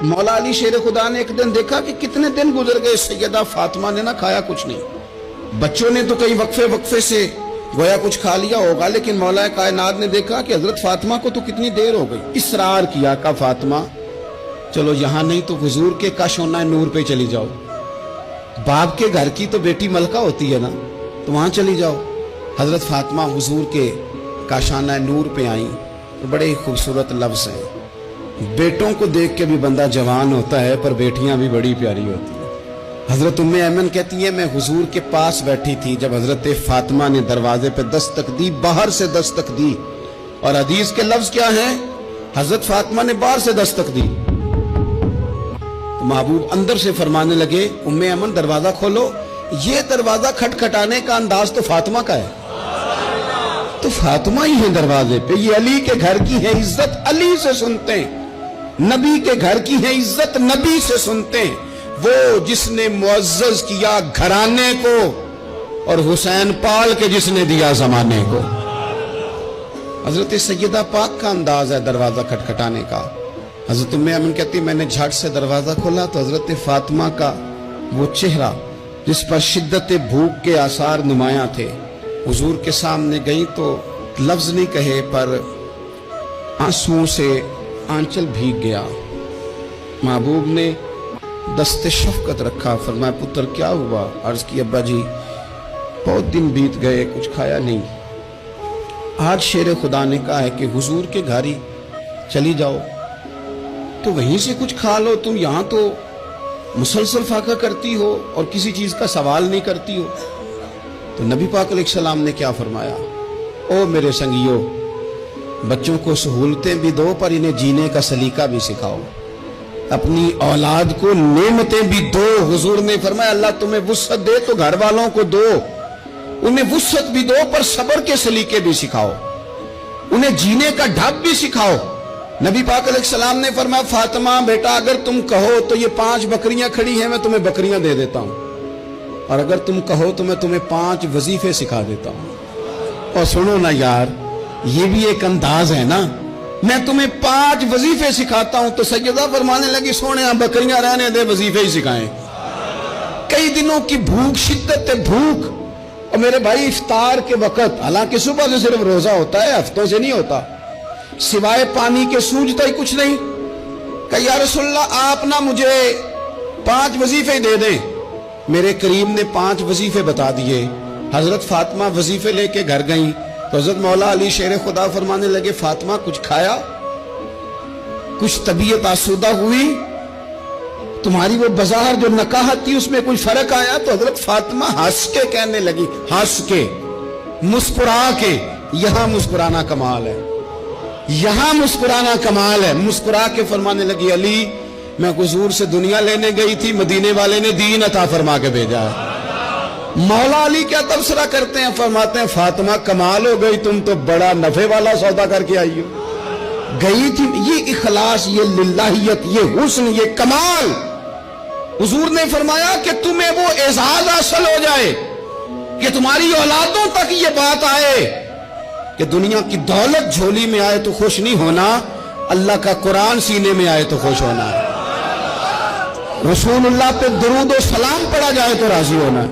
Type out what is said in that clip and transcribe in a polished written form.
مولا علی شیر خدا نے ایک دن دیکھا کہ کتنے دن گزر گئے، سیدہ فاطمہ نے نہ کھایا کچھ نہیں۔ بچوں نے تو کئی وقفے سے گویا کچھ کھا لیا ہوگا، لیکن مولا کائنات نے دیکھا کہ حضرت فاطمہ کو تو کتنی دیر ہو گئی۔ اصرار کیا کہ فاطمہ چلو یہاں نہیں تو حضور کے کاشانہ نور پہ چلی جاؤ، باپ کے گھر کی تو بیٹی ملکہ ہوتی ہے نا، تو وہاں چلی جاؤ۔ حضرت فاطمہ حضور کے کاشانہ نور پہ آئیں تو بڑے ہی خوبصورت لفظ ہیں۔ بیٹوں کو دیکھ کے بھی بندہ جوان ہوتا ہے، پر بیٹیاں بھی بڑی پیاری ہوتی ہیں۔ حضرت ام ایمن کہتی ہیں میں حضور کے پاس بیٹھی تھی جب حضرت فاطمہ نے دروازے پہ دستک دی، باہر سے دستک دی، اور حدیث کے لفظ کیا ہیں؟ حضرت فاطمہ نے باہر سے دستک دی تو محبوب اندر سے فرمانے لگے ام ایمن دروازہ کھولو۔ یہ دروازہ کھٹکھٹانے کا انداز تو فاطمہ کا ہے، تو فاطمہ ہی ہیں دروازے پہ۔ یہ علی کے گھر کی ہے عزت، علی سے سنتے ہیں۔ نبی کے گھر کی ہے عزت، نبی سے سنتے ہیں۔ وہ جس نے معزز کیا گھرانے کو، اور حسین پال کے جس نے دیا زمانے کو۔ حضرت سیدہ پاک کا انداز ہے دروازہ کھٹکھٹانے کا۔ حضرت ام ایمن کہتی میں نے جھٹ سے دروازہ کھولا تو حضرت فاطمہ کا وہ چہرہ جس پر شدت بھوک کے آثار نمایاں تھے، حضور کے سامنے گئی تو لفظ نہیں کہے پر آنسوؤں سے آنچل بھیگ گیا۔ محبوب نے دست شفقت رکھا، فرمایا پتر کیا ہوا؟ عرض کی ابا جی بہت دن بیت گئے، کچھ کھایا نہیں۔ آج شیر خدا نے کہا ہے کہ حضور کے گھر ہی چلی جاؤ تو وہیں سے کچھ کھا لو، تم یہاں تو مسلسل فاقہ کرتی ہو اور کسی چیز کا سوال نہیں کرتی ہو۔ تو نبی پاک علیہ السلام نے کیا فرمایا؟ او میرے سنگیو، بچوں کو سہولتیں بھی دو پر انہیں جینے کا سلیقہ بھی سکھاؤ، اپنی اولاد کو نعمتیں بھی دو۔ حضور نے فرمایا اللہ تمہیں وسعت دے تو گھر والوں کو دو، انہیں وسعت بھی دو پر صبر کے سلیقے بھی سکھاؤ، انہیں جینے کا ڈھب بھی سکھاؤ۔ نبی پاک علیہ السلام نے فرمایا فاطمہ بیٹا اگر تم کہو تو یہ 5 بکریاں کھڑی ہیں میں تمہیں بکریاں دے دیتا ہوں، اور اگر تم کہو تو میں تمہیں 5 وظیفے سکھا دیتا ہوں۔ اور سنو نا یار، یہ بھی ایک انداز ہے نا، میں تمہیں 5 وظیفے سکھاتا ہوں۔ تو سیدہ فرمانے لگی سونے بکریاں رہنے دے، وظیفے ہی سکھائیں۔ کئی دنوں کی بھوک، شدت بھوک، اور میرے بھائی افطار کے وقت، حالانکہ صبح سے صرف روزہ ہوتا ہے، ہفتوں سے نہیں ہوتا، سوائے پانی کے سوجتا ہی کچھ نہیں۔ کہ یا رسول اللہ آپ نہ مجھے 5 وظیفے دے دیں۔ میرے کریم نے 5 وظیفے بتا دیے۔ حضرت فاطمہ وظیفے لے کے گھر گئیں تو حضرت مولا علی شیر خدا فرمانے لگے فاطمہ کچھ کھایا؟ کچھ طبیعت آسودہ ہوئی؟ تمہاری وہ بظاہر جو نکاحت تھی اس میں کوئی فرق آیا؟ تو حضرت فاطمہ ہنس کے کہنے لگی، ہنس کے، مسکرا کے۔ یہاں مسکرانا کمال ہے، یہاں مسکرانا کمال ہے۔ مسکرا کے فرمانے لگی علی میں حضور سے دنیا لینے گئی تھی، مدینے والے نے دین عطا فرما کے بھیجا ہے۔ مولا علی کیا تبصرہ کرتے ہیں؟ فرماتے ہیں فاطمہ کمال ہو گئی، تم تو بڑا نفع والا سودا کر کے آئی ہو۔ گئی تھی یہ اخلاص، یہ للہیت، یہ حسن، یہ کمال۔ حضور نے فرمایا کہ تمہیں وہ اعزاز حاصل ہو جائے کہ تمہاری اولادوں تک یہ بات آئے کہ دنیا کی دولت جھولی میں آئے تو خوش نہیں ہونا، اللہ کا قرآن سینے میں آئے تو خوش ہونا، رسول اللہ پہ درود و سلام پڑھا جائے تو راضی ہونا۔